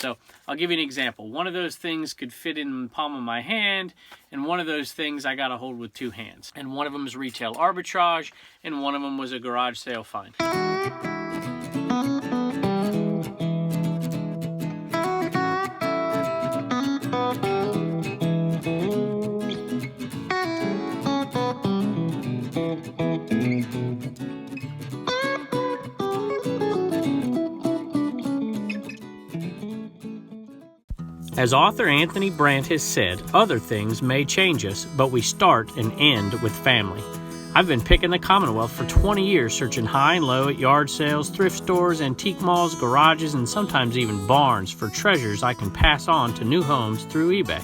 So I'll give you an example. One of those things could fit in the palm of my hand, and one of those things I got to hold with two hands. And one of them is retail arbitrage, and one of them was a garage sale find. As author Anthony Brandt has said, other things may change us, but we start and end with family. I've been picking the Commonwealth for 20 years, searching high and low at yard sales, thrift stores, antique malls, garages, and sometimes even barns for treasures I can pass on to new homes through eBay.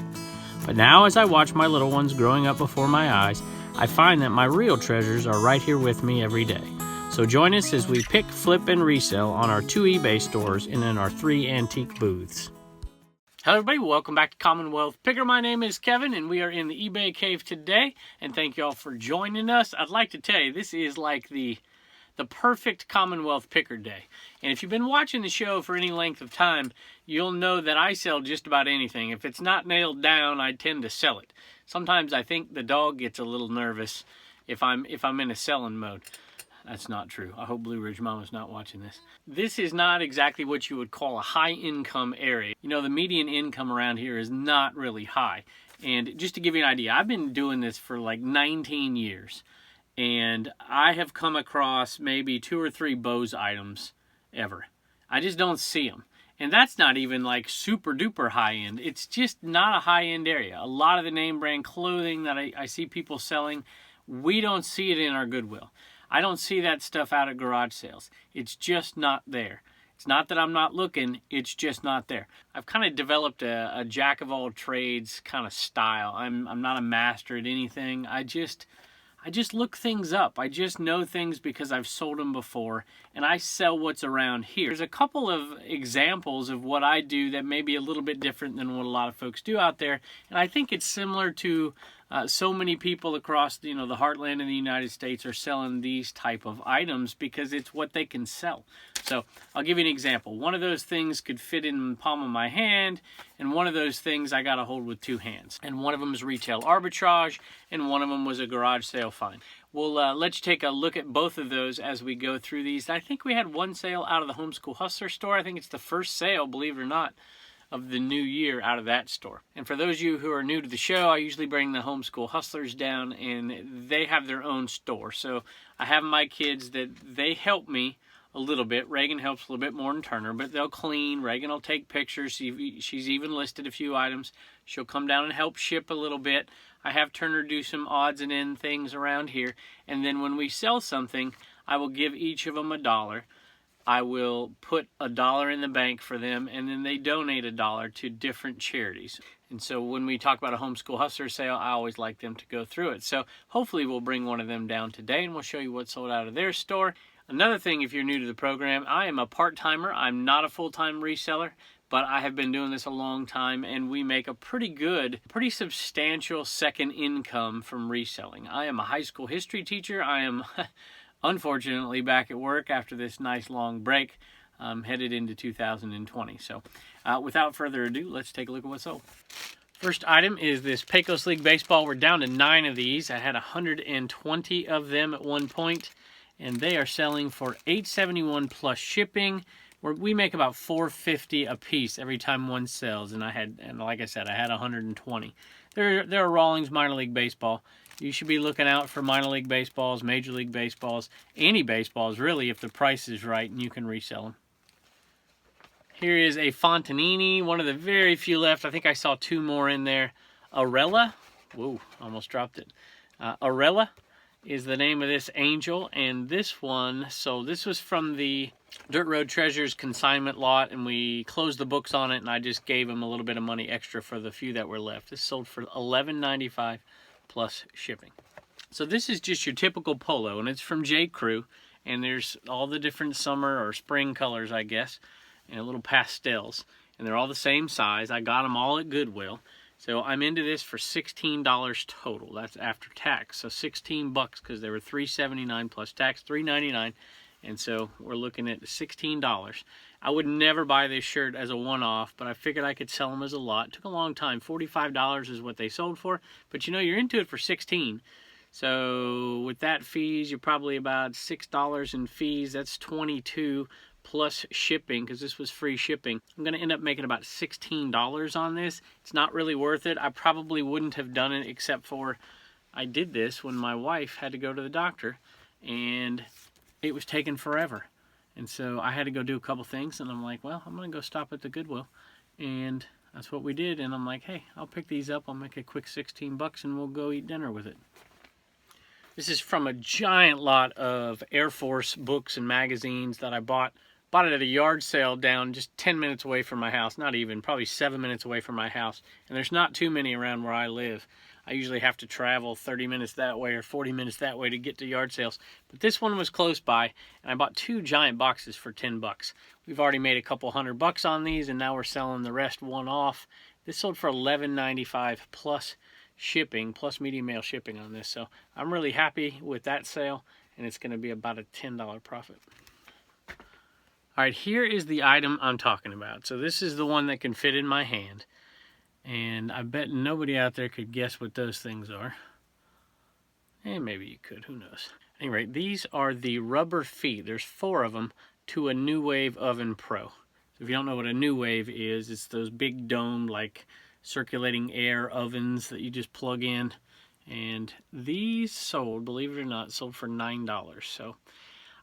But now, as I watch my little ones growing up before my eyes, I find that my real treasures are right here with me every day. So join us as we pick, flip, and resell on our 2 eBay stores and in our 3 antique booths. Hello everybody, welcome back to Commonwealth Picker. My name is Kevin and we are in the eBay cave today, and thank you all for joining us. I'd like to tell you, this is like the perfect Commonwealth Picker day. And if you've been watching the show for any length of time, you'll know that I sell just about anything. If it's not nailed down, I tend to sell it. Sometimes I think the dog gets a little nervous if I'm in a selling mode. That's not true. I hope Blue Ridge Mama's not watching this. This is not exactly what you would call a high income area. You know, the median income around here is not really high. And just to give you an idea, I've been doing this for like 19 years. And I have come across maybe 2 or 3 Bose items ever. I just don't see them. And that's not even like super duper high end. It's just not a high end area. A lot of the name brand clothing that I see people selling, we don't see it in our Goodwill. I don't see that stuff out at garage sales. It's just not there. It's not that I'm not looking, it's just not there. I've kind of developed a jack of all trades kind of style. I'm not a master at anything. I just look things up. I just know things because I've sold them before, and I sell what's around here. There's a couple of examples of what I do that may be a little bit different than what a lot of folks do out there, and I think it's similar to so many people across the heartland of the United States are selling these type of items because it's what they can sell. So I'll give you an example. One of those things could fit in the palm of my hand, and one of those things I got to hold with two hands. And one of them is retail arbitrage, and one of them was a garage sale find. Well, let's take a look at both of those as we go through these. I think we had one sale out of the Homeschool Hustler store. I think it's the first sale, believe it or not, of the new year out of that store. And for those of you who are new to the show, I usually bring the Homeschool Hustlers down, and they have their own store. So I have my kids that they help me a little bit. Reagan helps a little bit more than Turner, but they'll clean. Reagan will take pictures. She's even listed a few items. She'll come down and help ship a little bit. I have Turner do some odds and ends things around here. And then when we sell something, I will give each of them $1. I will put $1 in the bank for them, and then they donate $1 to different charities. And so when we talk about a Homeschool Hustler sale, I always like them to go through it. So hopefully we'll bring one of them down today, and we'll show you what sold out of their store. Another thing, if you're new to the program, I am a part-timer. I'm not a full-time reseller, but I have been doing this a long time, and we make a pretty substantial second income from reselling. I am a high school history teacher. I am unfortunately back at work after this nice long break, headed into 2020. So without further ado, let's take a look at what's sold. First item is this Pecos League baseball. We're down to 9 of these. I had 120 of them at one point, and they are selling for $8.71 plus shipping. We make about $4.50 a piece every time one sells, and like I said, I had 120. They're a Rawlings minor league baseball. You should be looking out for minor league baseballs, major league baseballs, any baseballs really, if the price is right and you can resell them. Here is a Fontanini, one of the very few left. I think I saw 2 more in there. Arella, whoa, almost dropped it. Arella is the name of this angel, and this one, so this was from the Dirt Road Treasures consignment lot, and we closed the books on it, and I just gave them a little bit of money extra for the few that were left. This sold for $11.95 plus shipping. So this is just your typical polo, and it's from J. Crew, and there's all the different summer or spring colors, I guess, and little pastels, and they're all the same size. I got them all at Goodwill. So I'm into this for $16 total. That's after tax. So $16 because they were $3.79 plus tax, $3.99. And so we're looking at $16. I would never buy this shirt as a one-off, but I figured I could sell them as a lot. It took a long time. $45 is what they sold for, but you know, you're into it for $16. So with that fees, you're probably about $6 in fees. That's $22 plus shipping, because this was free shipping. I'm going to end up making about $16 on this. It's not really worth it. I probably wouldn't have done it except for I did this when my wife had to go to the doctor and it was taking forever. And so I had to go do a couple things, and I'm like, well, I'm going to go stop at the Goodwill. And that's what we did. And I'm like, hey, I'll pick these up. I'll make a quick 16 bucks and we'll go eat dinner with it. This is from a giant lot of Air Force books and magazines that I bought. Bought it at a yard sale down just 10 minutes away from my house. Not even, probably 7 minutes away from my house. And there's not too many around where I live. I usually have to travel 30 minutes that way or 40 minutes that way to get to yard sales. But this one was close by, and I bought 2 giant boxes for 10 bucks. We've already made a couple $100 on these, and now we're selling the rest one off. This sold for $11.95 plus shipping, plus medium mail shipping on this. So I'm really happy with that sale, and it's going to be about a $10 profit. All right, here is the item I'm talking about. So this is the one that can fit in my hand. And I bet nobody out there could guess what those things are. And maybe you could, who knows. Anyway, these are the rubber feet. There's 4 of them to a New Wave Oven Pro. So if you don't know what a New Wave is, it's those big dome, like circulating air ovens that you just plug in. And these sold, believe it or not, sold for $9. So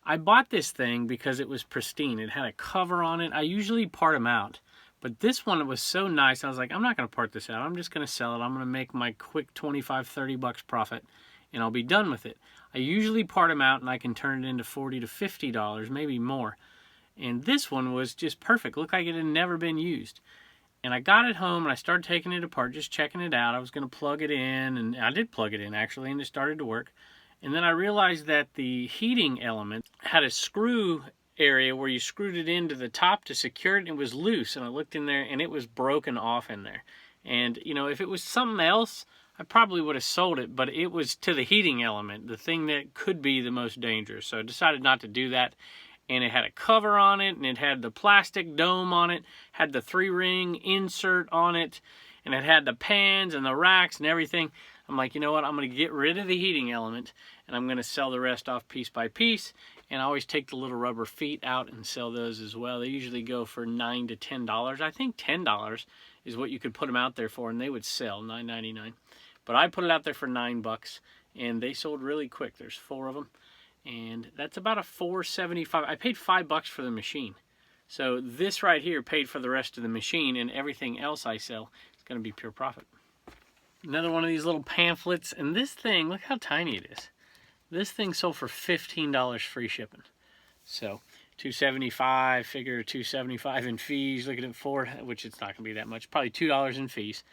I bought this thing because it was pristine. It had a cover on it. I usually part them out. But this one was so nice, I was like, I'm not going to part this out. I'm just going to sell it. I'm going to make my quick 25, 30 bucks profit, and I'll be done with it. I usually part them out, and I can turn it into $40 to $50, maybe more. And this one was just perfect. Looked like it had never been used. And I got it home, and I started taking it apart, just checking it out. I was going to plug it in, and I did plug it in, actually, and it started to work. And then I realized that the heating element had a screw area where you screwed it into the top to secure it, and it was loose, and I looked in there and it was broken off in there. And you know, if it was something else, I probably would have sold it, but it was to the heating element, the thing that could be the most dangerous. So I decided not to do that. And it had a cover on it, and it had the plastic dome on it, had the 3-ring insert on it, and it had the pans and the racks and everything. I'm like, you know what, I'm going to get rid of the heating element, and I'm going to sell the rest off piece by piece. And I always take the little rubber feet out and sell those as well. They usually go for $9 to $10. I think $10 is what you could put them out there for, and they would sell $9.99. But I put it out there for $9, and they sold really quick. There's 4 of them, and that's about a $4.75. I paid $5 for the machine. So this right here paid for the rest of the machine, and everything else I sell is going to be pure profit. Another one of these little pamphlets, and this thing, look how tiny it is. This thing sold for $15 free shipping. So $2.75, figure $2.75 in fees. Looking at 4, which it's not going to be that much. Probably $2 in fees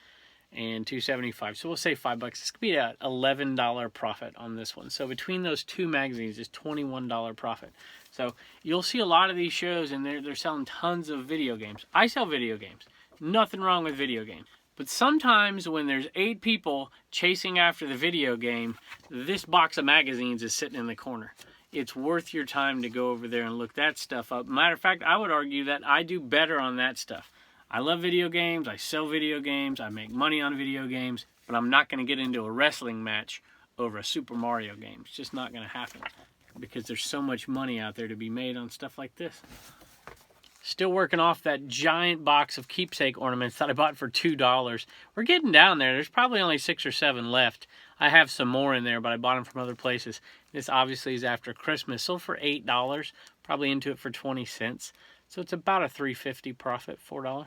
and $2.75. So we'll say $5. This could be an $11 profit on this one. So between those 2 magazines is $21 profit. So you'll see a lot of these shows, and they're selling tons of video games. I sell video games. Nothing wrong with video games. But sometimes when there's 8 people chasing after the video game, this box of magazines is sitting in the corner. It's worth your time to go over there and look that stuff up. Matter of fact, I would argue that I do better on that stuff. I love video games, I sell video games, I make money on video games, but I'm not going to get into a wrestling match over a Super Mario game. It's just not going to happen because there's so much money out there to be made on stuff like this. Still working off that giant box of keepsake ornaments that I bought for $2. We're getting down there. There's probably only 6 or 7 left. I have some more in there, but I bought them from other places. This obviously is after Christmas. Sold for $8. Probably into it for 20 cents. So it's about a $3.50 profit, $4. All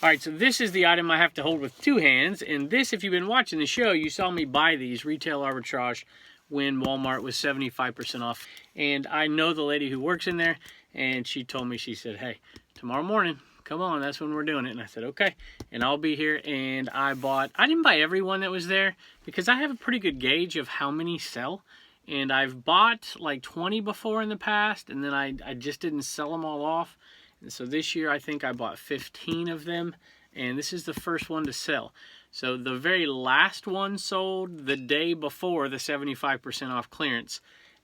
right, so this is the item I have to hold with 2 hands. And this, if you've been watching the show, you saw me buy these retail arbitrage when Walmart was 75% off. And I know the lady who works in there, and she told me, she said, hey, tomorrow morning, come on, that's when we're doing it. And I said, okay, and I'll be here. And I didn't buy every one that was there because I have a pretty good gauge of how many sell. And I've bought like 20 before in the past, and then I just didn't sell them all off. And so this year, I think I bought 15 of them, and this is the first one to sell. So the very last one sold the day before the 75% off clearance,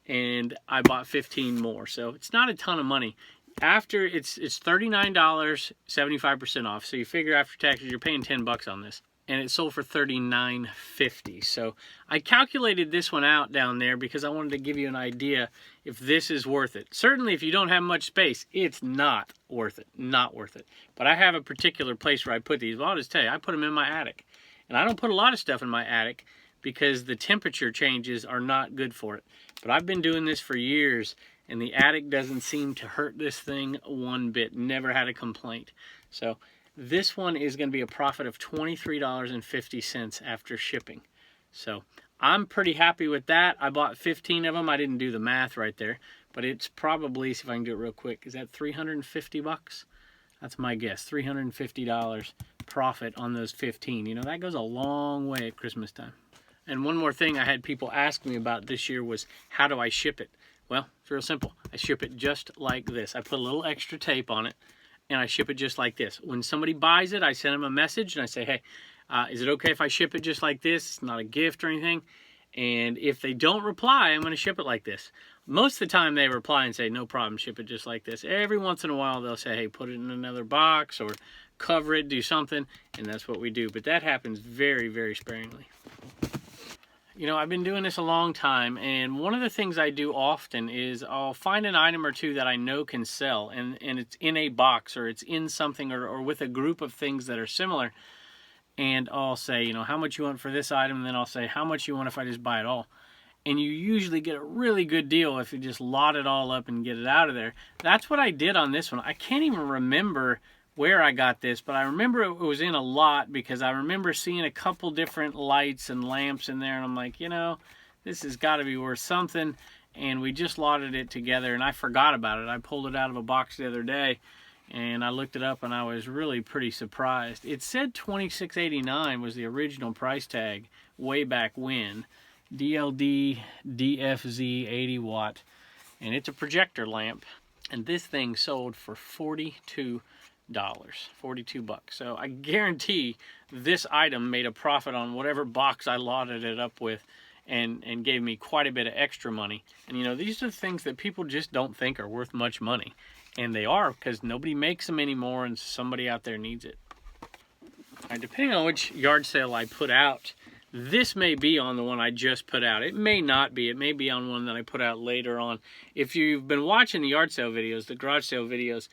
and I bought 15 more. So it's not a ton of money. after it's $39, 75% off. So you figure after taxes, you're paying $10 on this. And it sold for $39.50. So I calculated this one out down there because I wanted to give you an idea if this is worth it. Certainly if you don't have much space, it's not worth it. Not worth it. But I have a particular place where I put these. Well, I'll just tell you, I put them in my attic. And I don't put a lot of stuff in my attic because the temperature changes are not good for it. But I've been doing this for years, and the attic doesn't seem to hurt this thing one bit. Never had a complaint. So this one is going to be a profit of $23.50 after shipping. So I'm pretty happy with that. I bought 15 of them. I didn't do the math right there, but it's probably, see if I can do it real quick, is that $350? That's my guess, $350 profit on those 15. You know, that goes a long way at Christmas time. And one more thing I had people ask me about this year was, how do I ship it? Well, it's real simple. I ship it just like this. I put a little extra tape on it, and I ship it just like this. When somebody buys it, I send them a message and I say, hey, is it okay if I ship it just like this? It's not a gift or anything. And if they don't reply, I'm going to ship it like this. Most of the time they reply and say, no problem, ship it just like this. Every once in a while they'll say, hey, put it in another box or cover it, do something. And that's what we do. But that happens very, very sparingly. You know, I've been doing this a long time, and one of the things I do often is I'll find an item or two that I know can sell, and it's in a box or it's in something or with a group of things that are similar, and I'll say, you know, how much you want for this item, and then I'll say, how much you want if I just buy it all? And you usually get a really good deal if you just lot it all up and get it out of there. That's what I did on this one. I can't even remember where I got this, but I remember it was in a lot because I remember seeing a couple different lights and lamps in there, and I'm like, you know, this has got to be worth something. And we just lotted it together, and I forgot about it. I pulled it out of a box the other day, and I looked it up, and I was really pretty surprised. It said $26.89 was the original price tag way back when. DLD DFZ 80 watt, and it's a projector lamp, and this thing sold for $42. $42. So I guarantee this item made a profit on whatever box I lotted it up with, and gave me quite a bit of extra money. And you know, these are the things that people just don't think are worth much money, and they are, because nobody makes them anymore and somebody out there needs it. All right, depending on which yard sale I put out, this may be on the one I just put out. It may not be. It may be on one that I put out later on. If you've been watching the yard sale videos, the garage sale videos,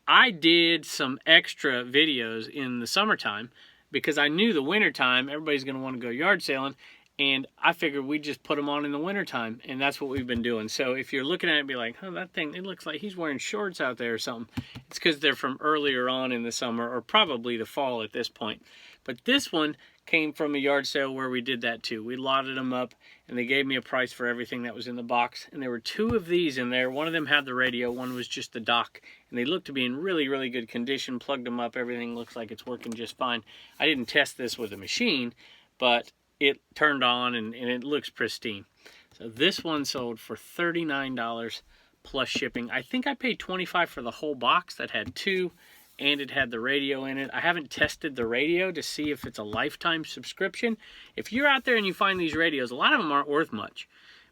I did some extra videos in the summertime because I knew the wintertime everybody's going to want to go yard sailing, and I figured we'd just put them on in the wintertime, and that's what we've been doing. So if you're looking at it and be like, oh, that thing, it looks like he's wearing shorts out there or something, it's because they're from earlier on in the summer or probably the fall at this point. But this one came from a yard sale where we did that too. We lotted them up, and they gave me a price for everything that was in the box. And there were two of these in there. One of them had the radio, one was just the dock. And they looked to be in really, really good condition. Plugged them up, everything looks like it's working just fine. I didn't test this with a machine, but it turned on and it looks pristine. So this one sold for $39 plus shipping. I think I paid $25 for the whole box that had two, and it had the radio in it. I haven't tested the radio to see if it's a lifetime subscription. If you're out there and you find these radios, a lot of them aren't worth much.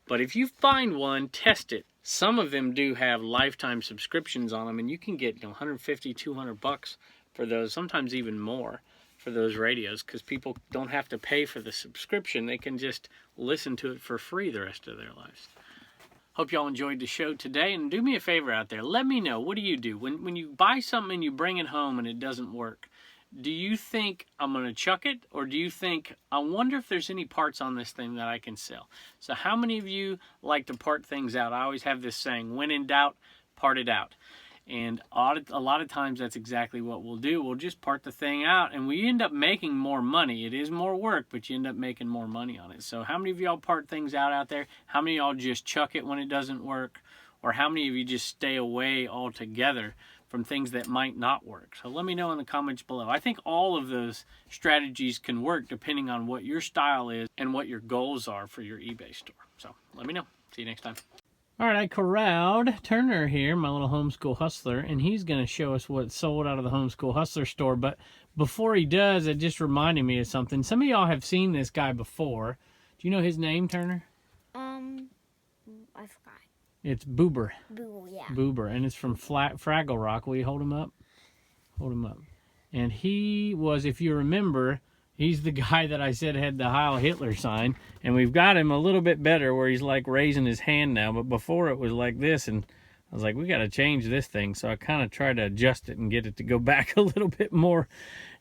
But if you find one, test it. Some of them do have lifetime subscriptions on them, and you can get, you know, $150, $200 for those, sometimes even more for those radios, because people don't have to pay for the subscription. They can just listen to it for free the rest of their lives. Hope y'all enjoyed the show today, and do me a favor out there. Let me know, what do you do? When you buy something and you bring it home and it doesn't work, do you think I'm going to chuck it? Or do you think, I wonder if there's any parts on this thing that I can sell? So how many of you like to part things out? I always have this saying, when in doubt, part it out. And a lot of times that's exactly what we'll do. We'll just part the thing out, and we end up making more money. It is more work, but you end up making more money on it. So how many of y'all part things out there? How many of y'all just chuck it when it doesn't work? Or how many of you just stay away altogether from things that might not work? So let me know in the comments below. I think all of those strategies can work depending on what your style is and what your goals are for your eBay store. So let me know. See you next time. All right, I corralled Turner here, my little homeschool hustler, and he's going to show us what sold out of the homeschool hustler store. But before he does, it just reminded me of something. Some of y'all have seen this guy before. Do you know his name, Turner? I forgot. It's Boober. Boo, yeah. Boober, and it's from Fraggle Rock. Will you hold him up? Hold him up. And he was, if you remember, he's the guy that I said had the Heil Hitler sign, and we've got him a little bit better where he's like raising his hand now, but before it was like this, and I was like, we got to change this thing, so I kind of tried to adjust it and get it to go back a little bit more.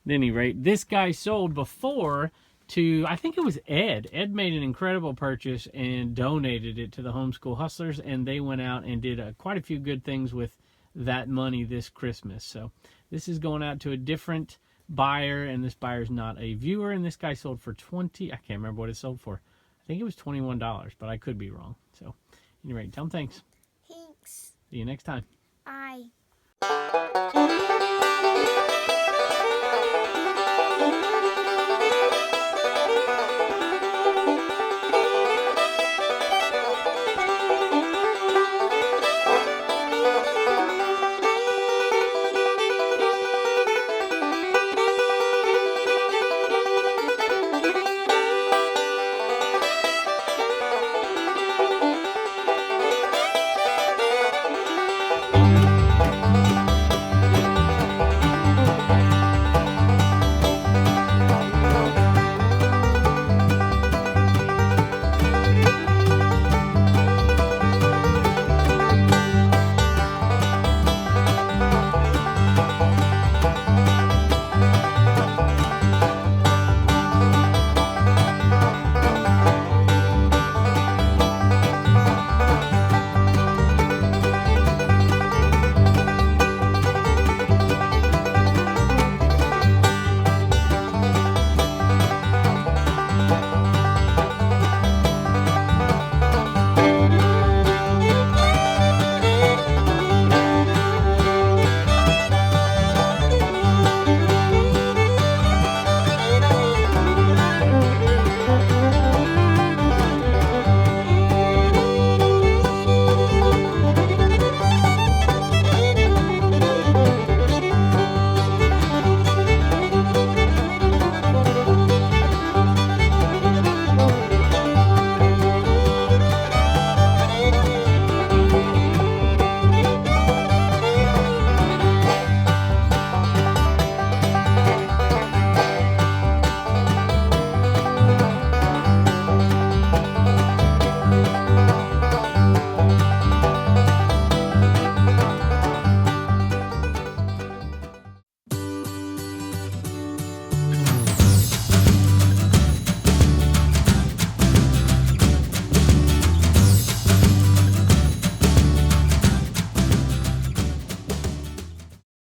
At any rate, this guy sold before to, I think it was Ed. Ed made an incredible purchase and donated it to the Homeschool Hustlers, and they went out and did quite a few good things with that money this Christmas. So this is going out to a different buyer, and this buyer's not a viewer, and this guy sold for I can't remember what it sold for. I think it was $21, but I could be wrong. So, at any rate, tell them thanks. Thanks. See you next time. Bye.